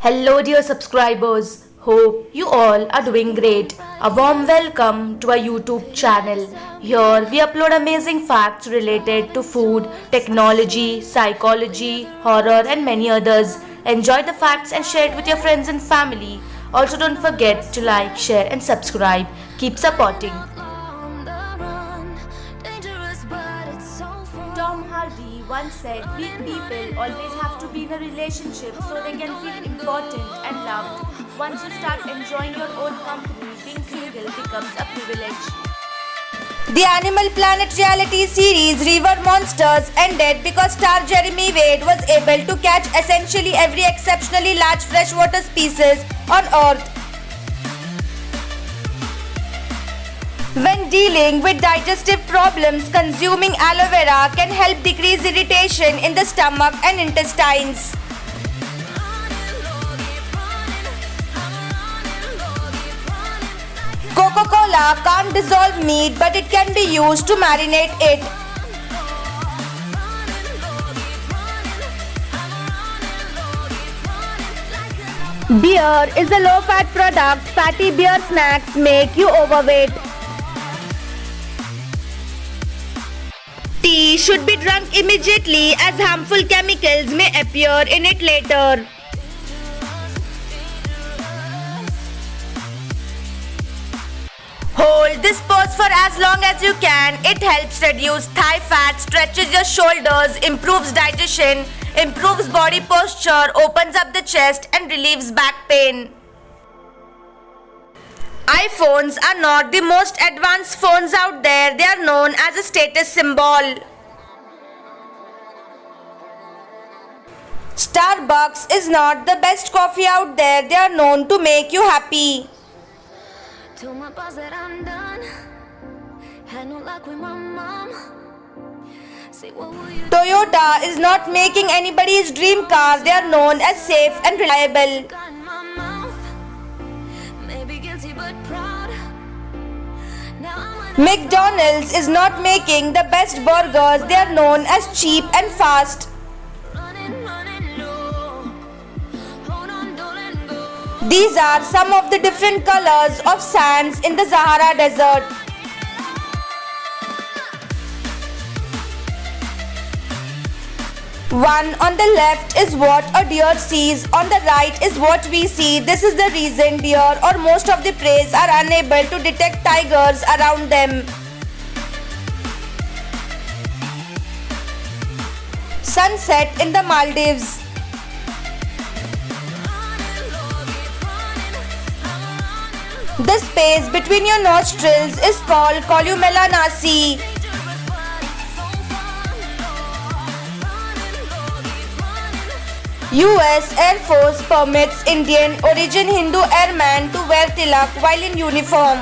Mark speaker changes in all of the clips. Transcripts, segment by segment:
Speaker 1: Hello, dear subscribers. Hope you all are doing great. A warm welcome to our YouTube channel. Here we upload amazing facts related to food, technology, psychology, horror, and many others. Enjoy the facts and share it with your friends and family. Also, don't forget to like, share, and subscribe. Keep supporting. Tom Hardy once said weak people always have to be in a relationship so they can feel important and loved. Once you start enjoying your own company, being single becomes a privilege.
Speaker 2: The Animal Planet reality series River Monsters ended because star Jeremy Wade was able to catch essentially every exceptionally large freshwater species on Earth. When dealing with digestive problems, consuming aloe vera can help decrease irritation in the stomach and intestines. Coca-Cola can't dissolve meat, but it can be used to marinate it. Beer is a low-fat product. Fatty beer snacks make you overweight. Tea should be drunk immediately as harmful chemicals may appear in it later. Hold this pose for as long as you can. It helps reduce thigh fat, stretches your shoulders, improves digestion, improves body posture, opens up the chest and relieves back pain. iPhones are not the most advanced phones out there. They are known as a status symbol. Starbucks is not the best coffee out there. They are known to make you happy.
Speaker 3: Told my boss that I'm done. Had no luck with my mom. Say, what will you
Speaker 2: Toyota is not making anybody's dream car. They are known as safe and reliable.
Speaker 3: got in my mouth? Maybe guilty but proud. Now I'm
Speaker 2: McDonald's is not making the best burgers. They are known as cheap and fast.
Speaker 3: running low. Hold on, don't let go.
Speaker 2: These are some of the different colors of sands in the Sahara Desert. One on the left is what a deer sees, on the right is what we see. This is the reason deer or most of the prey are unable to detect tigers around them. Sunset in the Maldives. The space between your nostrils is called columella nasi. US Air Force permits Indian origin Hindu airmen to wear tilak while in uniform.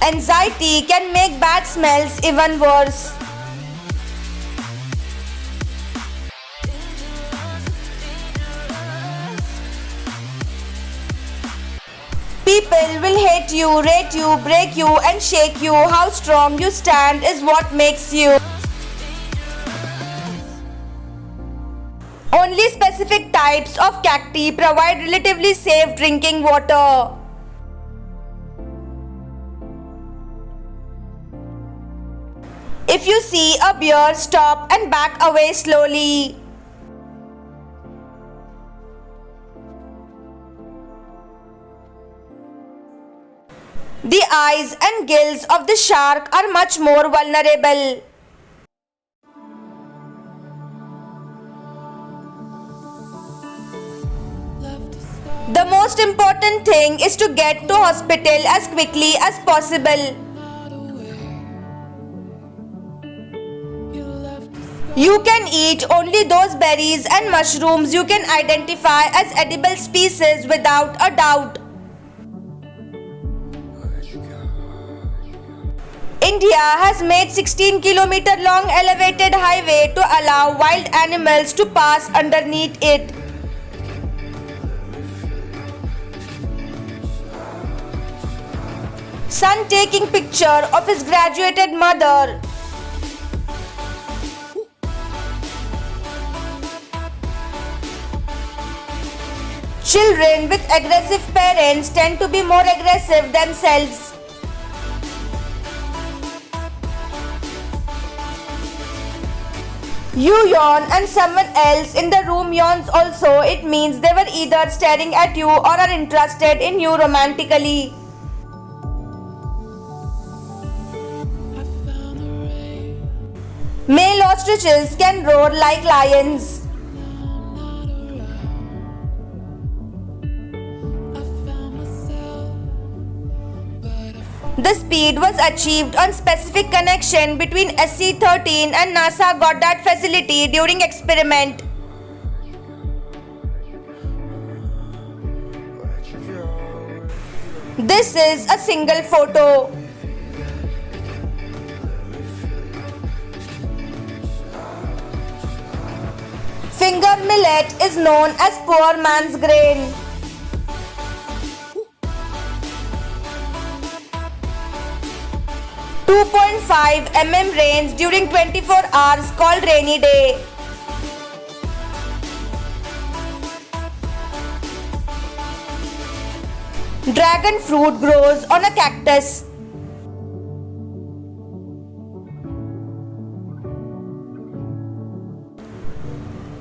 Speaker 2: Anxiety can make bad smells even worse. People will hate you, rate you, break you and shake you. How strong you stand is what makes you. Only specific types of cacti provide relatively safe drinking water. If you see a bear, stop and back away slowly. The eyes and gills of the shark are much more vulnerable. The most important thing is to get to hospital as quickly as possible. You can eat only those berries and mushrooms you can identify as edible species without a doubt. India has made 16-kilometer long elevated highway to allow wild animals to pass underneath it. Son taking picture of his graduated mother. Children with aggressive parents tend to be more aggressive themselves. You yawn and someone else in the room yawns also. It means they were either staring at you or are interested in you romantically. Male ostriches can roar like lions. The speed was achieved on specific connection between SC-13 and NASA Goddard facility during experiment. This is a single photo. Finger millet is known as poor man's grain. .5 mm rains during 24 hours called rainy day. Dragon fruit grows on a cactus.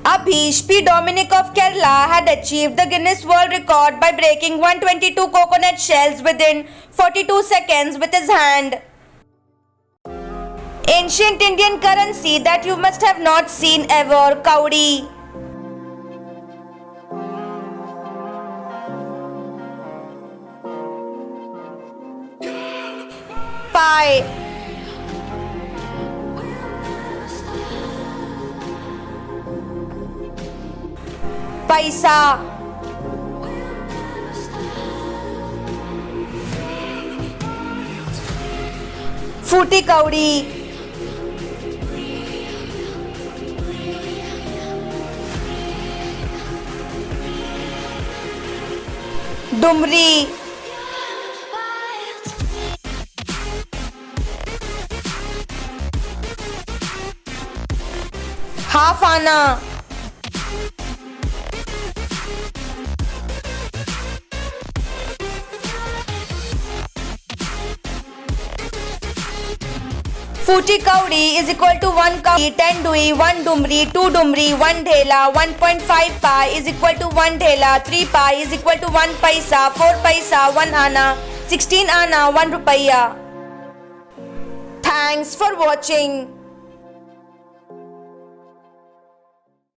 Speaker 2: Abhish P. Dominic of Kerala had achieved the Guinness World Record by breaking 122 coconut shells within 42 seconds with his hand. Ancient Indian currency that you must have not seen ever, Kaudi. Pi. Paisa. Footy Kaudi. Dumri. Half Anna. Footy Kaudi is equal to 1 Kaudi, 10 Dui, 1 Dumri, 2 Dumri, 1 Dhela, 1.5 Pi is equal to 1 Dhela, 3 Pi is equal to 1 Paisa, 4 Paisa, 1 Anna, 16 Anna, 1 Rupaya. Thanks for watching.